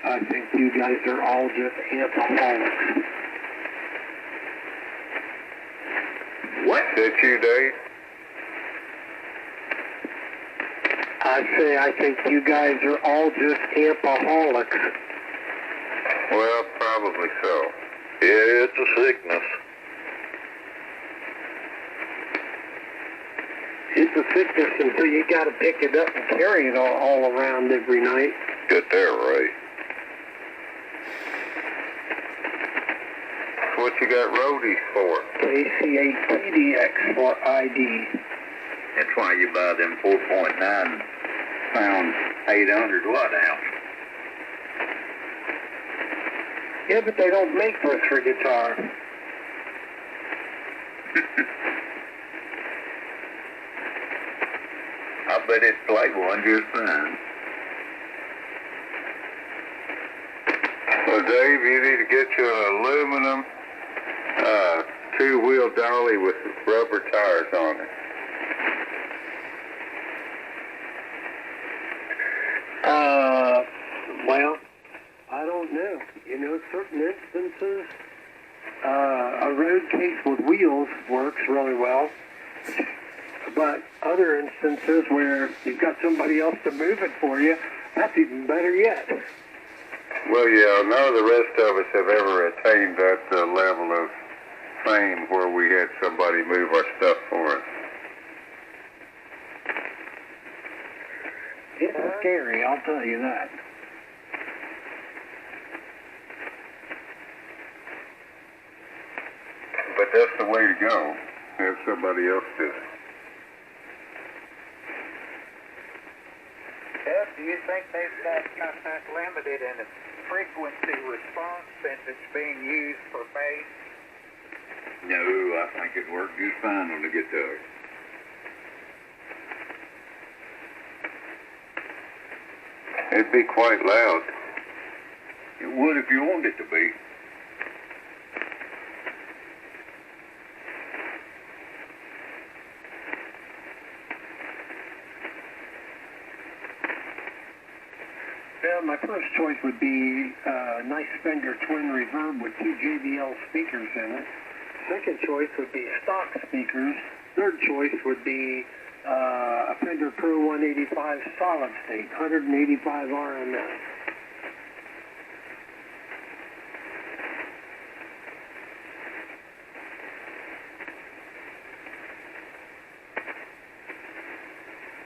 I think you guys are all just alcoholics. What? That you, Dave? I think you guys are all just alcoholics. Well, probably so. Yeah, it's a sickness. It's a sickness until you got to pick it up and carry it all around every night. Get there right. What you got roadies for? KC8PDX for ID. That's why you buy them 4.9 pound 800 watt amps. Yeah, but they don't make this for guitar. I bet it'd play one just fine. Well, Dave, you need to get you an aluminum two-wheel dolly with rubber tires on it. Well, I don't know. You know, certain instances, a road case with wheels works really well. But other instances where you've got somebody else to move it for you, that's even better yet. Well, yeah, none of the rest of us have ever attained that level of fame where we had somebody move our stuff for us. It's scary, I'll tell you that. But that's the way to go. Have somebody else do it. Ed, do you think they've got content limited in its frequency response since it's being used for bass? No, I think it worked just fine on the guitar. It'd be quite loud. It would if you wanted it to be. Well, my first choice would be a nice Fender twin reverb with 2 JBL speakers in it. Second choice would be stock speakers. Third choice would be a Fender Pro 185 solid state, 185 RMS.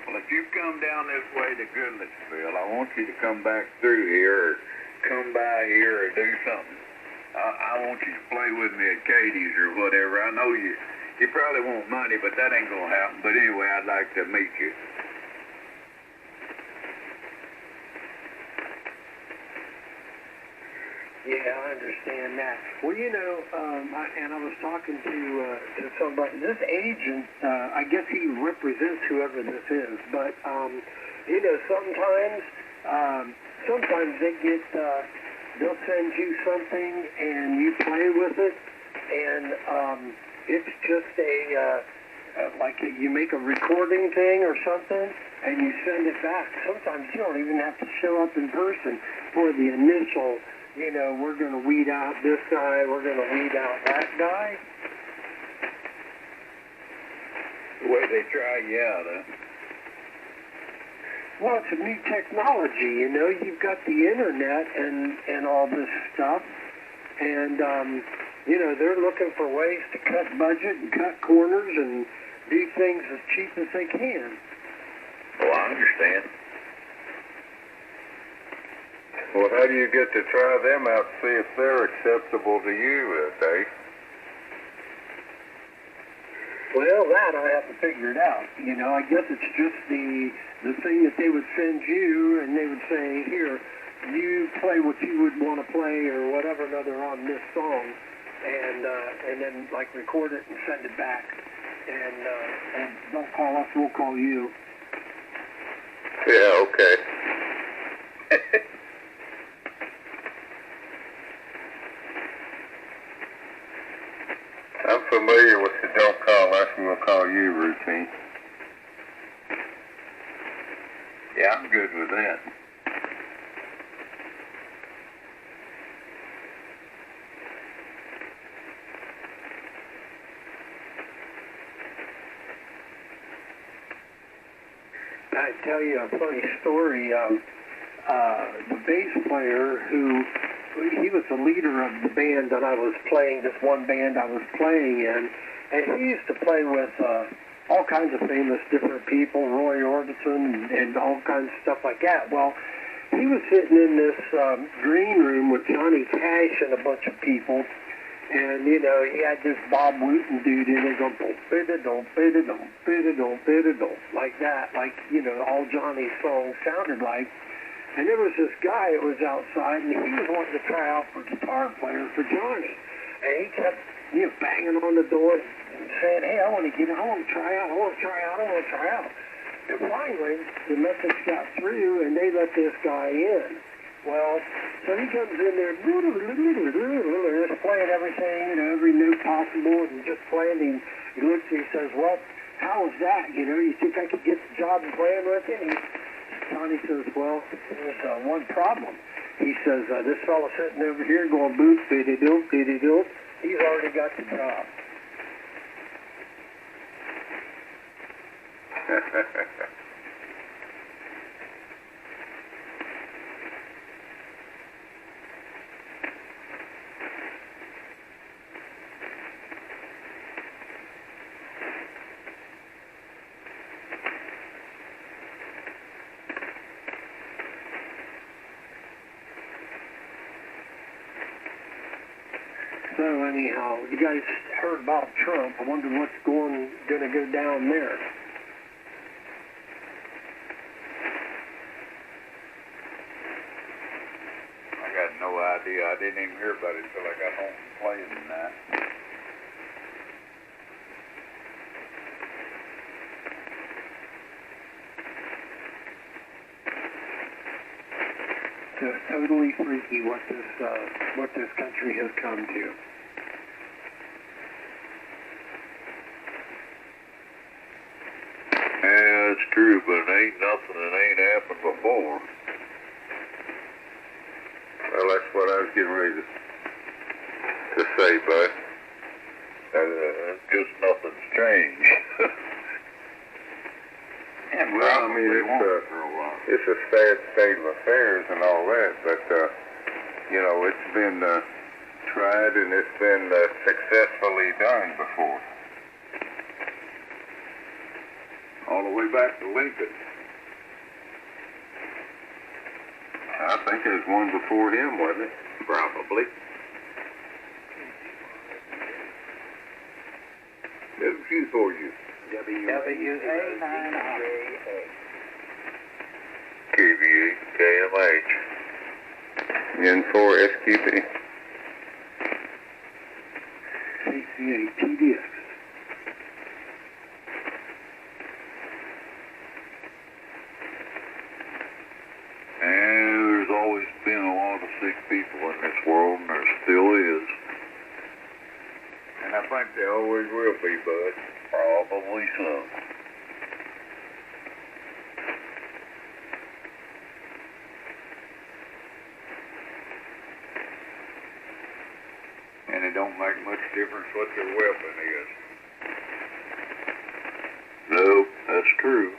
Well, if you come down this way to Goodlettsville, I want you to come back through here, or come by here, or do something. I want you to play with me at Katie's or whatever. I know you probably want money, but that ain't gonna happen. But anyway, I'd like to meet you. Yeah, I understand that. Well, you know, I was talking to somebody. This agent, I guess he represents whoever this is, but you know, sometimes they get, they'll send you something and you play with it, and it's just you make a recording thing or something, and you send it back. Sometimes you don't even have to show up in person for the initial. You know, we're going to weed out this guy, we're going to weed out that guy. The way they try you out, huh? Well, it's a new technology, you know. You've got the internet and all this stuff. And, you know, they're looking for ways to cut budget and cut corners and do things as cheap as they can. Well, I understand. Well, how do you get to try them out to see if they're acceptable to you, Dave? Well, that I have to figure it out. You know, I guess it's just the thing that they would send you, and they would say, here, you play what you would want to play or whatever another on this song, and then like record it and send it back. And don't call us, we'll call you. Yeah, okay. I'm familiar with the don't call us and we'll call you routine. Yeah, I'm good with that. I tell you a funny story. The bass player he was the leader of the band that I was playing, this one band I was playing in, and he used to play with all kinds of famous different people, Roy Orbison and all kinds of stuff like that. Well, he was sitting in this green room with Johnny Cash and a bunch of people, and, you know, he had this Bob Wooten dude in there going, like that, like, you know, all Johnny's songs sounded like. And there was this guy that was outside, and he was wanting to try out for guitar player for Johnny. And he kept, you know, banging on the door and saying, hey, I want to try out. And finally, the message got through, and they let this guy in. Well, so he comes in there, just playing everything, you know, every note possible, and just playing. He looks and he says, well, how was that? You know, you think I could get the job of playing with you? And Johnny says, well, there's one problem. He says, this fella sitting over here going boop, diddy-doop, diddy-doop, he's already got the job. So anyhow, you guys heard about Trump. I wonder what's going to go down there. I got no idea. I didn't even hear about it until I got home from playing tonight. So it's totally freaky what this country has come to. Yeah, it's true, but it ain't nothing that ain't happened before. Well, that's what I was getting ready to say, bud. Just nothing's changed. And well, I mean, it's a sad state of affairs and all that, but, you know, it's been tried and it's been successfully done before. All the way back to Lincoln. I think there's one before him, wasn't it? Probably. W for you. WA9RA. KVA, KMH. N4 SQP. CCA TDX. And there's always been a lot of sick people in this world, and there still is. And I think there always will be, bud. Probably some. And it don't make much difference what their weapon is. No, that's true.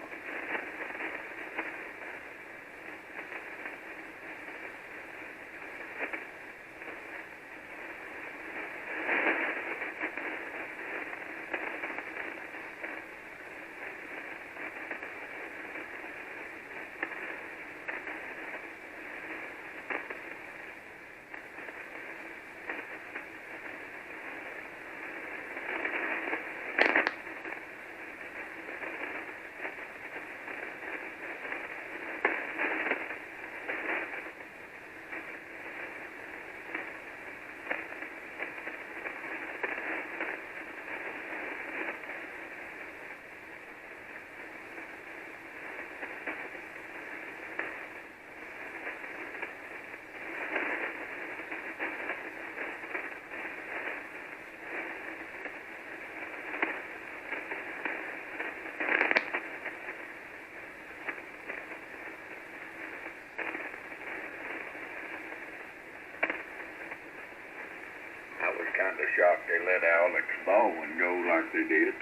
I was kind of shocked they let Alex Baldwin go like they did.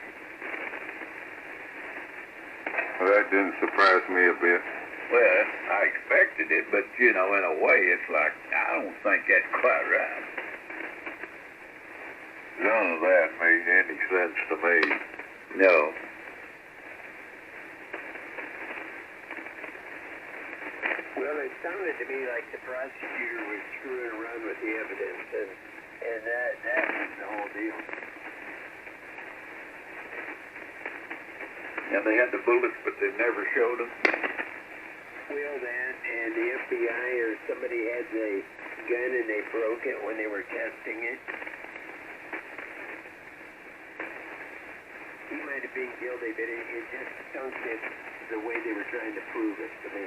Well, that didn't surprise me a bit. Well, I expected it, but, you know, in a way, it's like, I don't think that's quite right. None of that made any sense to me. No. Well, it sounded to me like the prosecutor was screwing around with the evidence, and that was the whole deal. And they had the bullets, but they never showed them. Well, that, and the FBI or somebody had the gun and they broke it when they were testing it. He might have been guilty, but it just don't fit the way they were trying to prove it to me.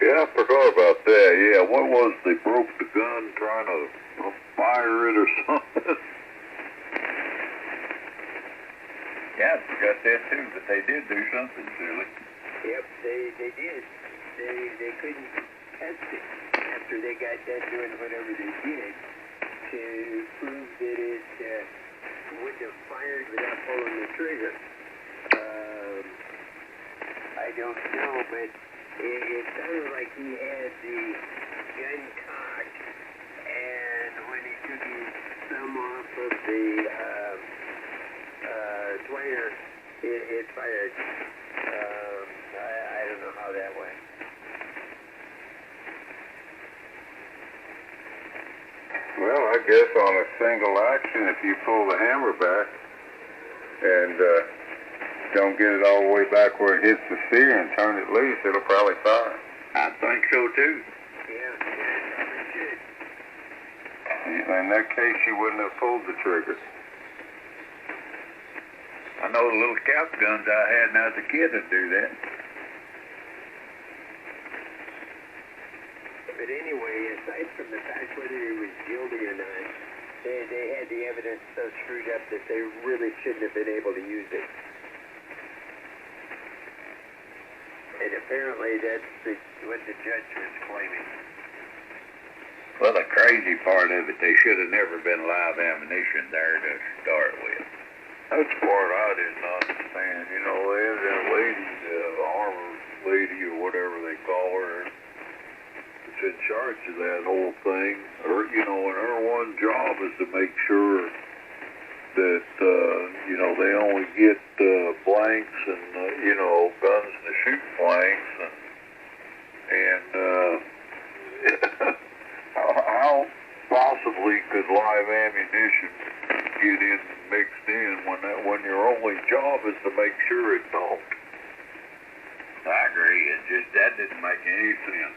Yeah, I forgot about that. Yeah, what was they broke the gun trying to fire it or something? Yeah, I forgot that too, but they did do something silly. Yep, they did. They couldn't test it after they got done doing whatever they did to prove that it wouldn't have fired without pulling the trigger. I don't know, but it sounded like he had the gun cocked, and when he took his thumb off of the twainer, it fired. I don't know how that went. Well, I guess on a single action, if you pull the hammer back and don't get it all the way back where it hits the steer and turn it loose, it'll probably fire. I think so too. Yeah, probably should. In that case, you wouldn't have pulled the trigger. I know the little scout guns I had when I was a kid would do that. But anyway, aside from the fact whether he was guilty or not, they had the evidence so screwed up that they really shouldn't have been able to use it. And apparently that's what the judge was claiming. Well, the crazy part of it, they should have never been live ammunition there to start with. That's the part I didn't understand. You know, they had that lady, armor lady or whatever they call her, that's in charge of that whole thing. Or, you know, and her one job is to make sure that, you know, they only get blanks and, you know, guns to shoot blanks. And how possibly could live ammunition get in mixed in when your only job is to make sure it don't? I agree. It just, that didn't make any sense.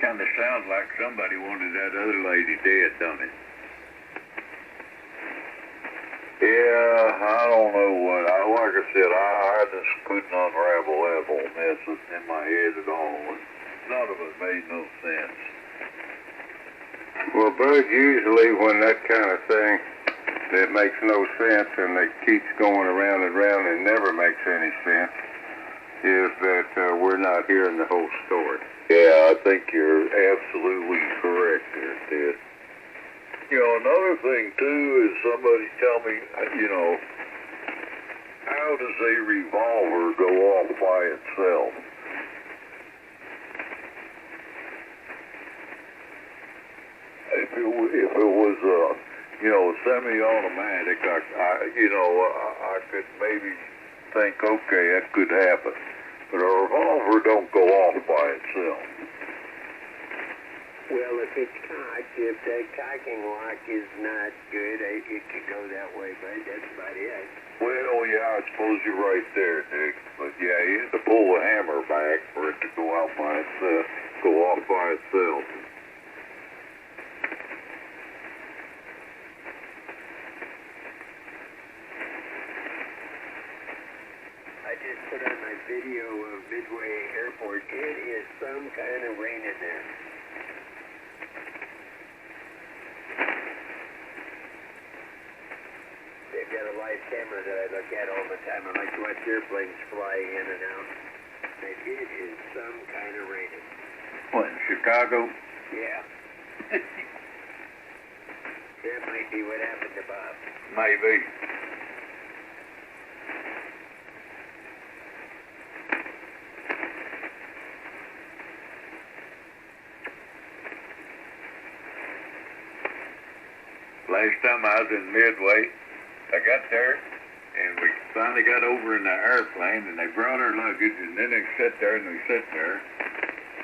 Kind of sounds like somebody wanted that other lady dead, don't it? Yeah, I don't know what. Like I said, I just couldn't unravel that whole mess in my head at all. None of it made no sense. Well, Bud, usually when that kind of thing that makes no sense and that keeps going around and around and never makes any sense is that we're not hearing the whole story. Yeah, I think you're absolutely correct there, Ted. You know, another thing, too, is somebody tell me, you know, how does a revolver go off by itself? If it was, you know, semi-automatic, I could maybe think, okay, that could happen. But a revolver don't go off by itself. Well, if it's cocked, if the cocking lock is not good, it could go that way, but that's about it. Well, yeah, I suppose you're right there, Dick. But yeah, you have to pull the hammer back for it to go out by itself, go off by itself. I just put on my video of Midway Airport. It is some kind of rain in there. They've got a live camera that I look at all the time. I like to watch airplanes fly in and out. And it is some kind of raining. What, in Chicago? Yeah. That might be what happened to Bob. Maybe. Last time I was in Midway, I got there, and we finally got over in the airplane, and they brought our luggage, and then they sat there, and we sat there,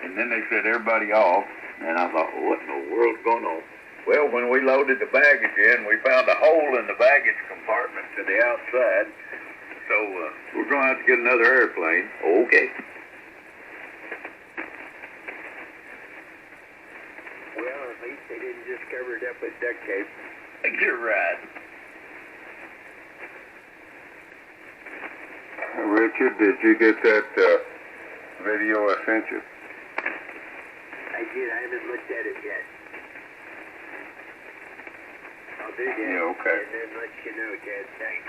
and then they said everybody off, and I thought, what in the world's going on? Well, when we loaded the baggage in, we found a hole in the baggage compartment to the outside, so we're going to have to get another airplane. Okay. Well, at least they didn't just cover it up with duct tape. You're right. Richard, did you get that video I sent you? I did. I haven't looked at it yet. I'll do that. Yeah, okay. And then let you know, Ted. Thanks.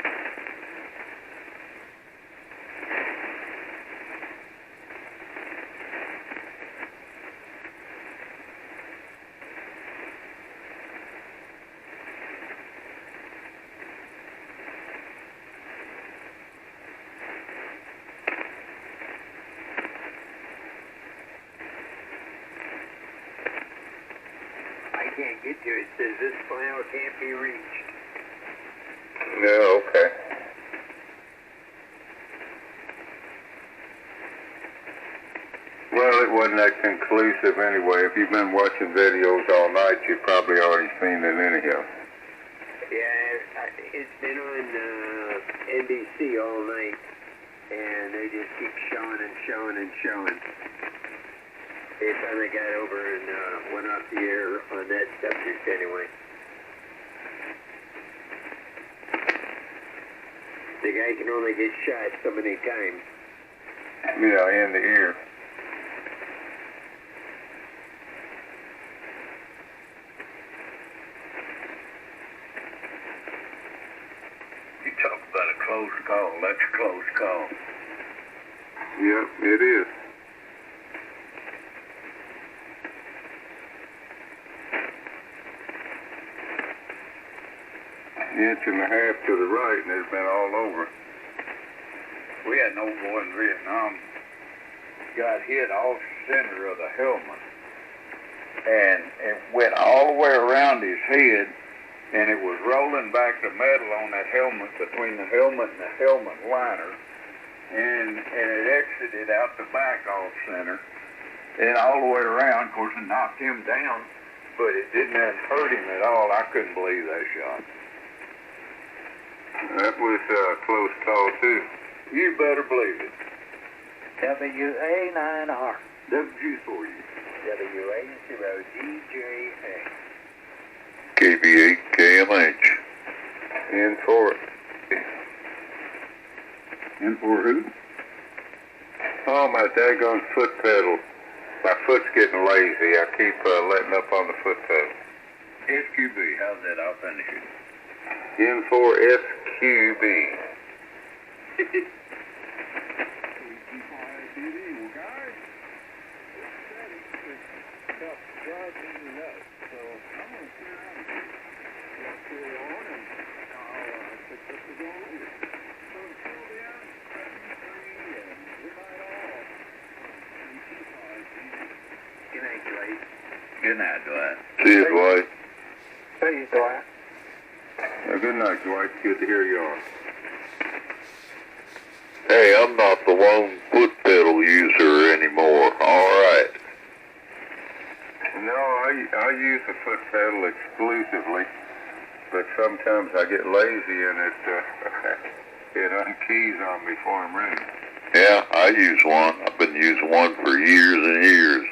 Can't get to it. It says this file can't be reached. No, okay. Well, it wasn't that conclusive anyway. If you've been watching videos all night, you've probably already seen it anyhow. Yeah, it's been on NBC all night, and they just keep showing and showing and showing. They finally got over and went off the air on that subject anyway. The guy can only get shot so many times. Yeah, in the ear. You talk about a close call. That's a close call. Yep, it is. Inch and a half to the right, and it's been all over. We had an old boy in Vietnam got hit off center of the helmet, and it went all the way around his head, and it was rolling back the metal on that helmet between the helmet and the helmet liner, and it exited out the back off center, and all the way around. Of course, it knocked him down, but it didn't hurt him at all. I couldn't believe that shot. That was a close call, too. You better believe it. WA9R. W4U. WA0DJA. KB8KMH. In for it. And for who? Oh, my daggone foot pedal. My foot's getting lazy. I keep letting up on the foot pedal. SQB, how's that? I'll finish it. N4SQB. Good night, Dwight. Good night, Dwight. See you, Dwight. Hey, Dwight. Good night, Dwight. Good to hear you on. Hey, I'm not the lone foot pedal user anymore. All right. No, I use the foot pedal exclusively, but sometimes I get lazy and it unkeys on me before I'm ready. Yeah, I use one. I've been using one for years and years.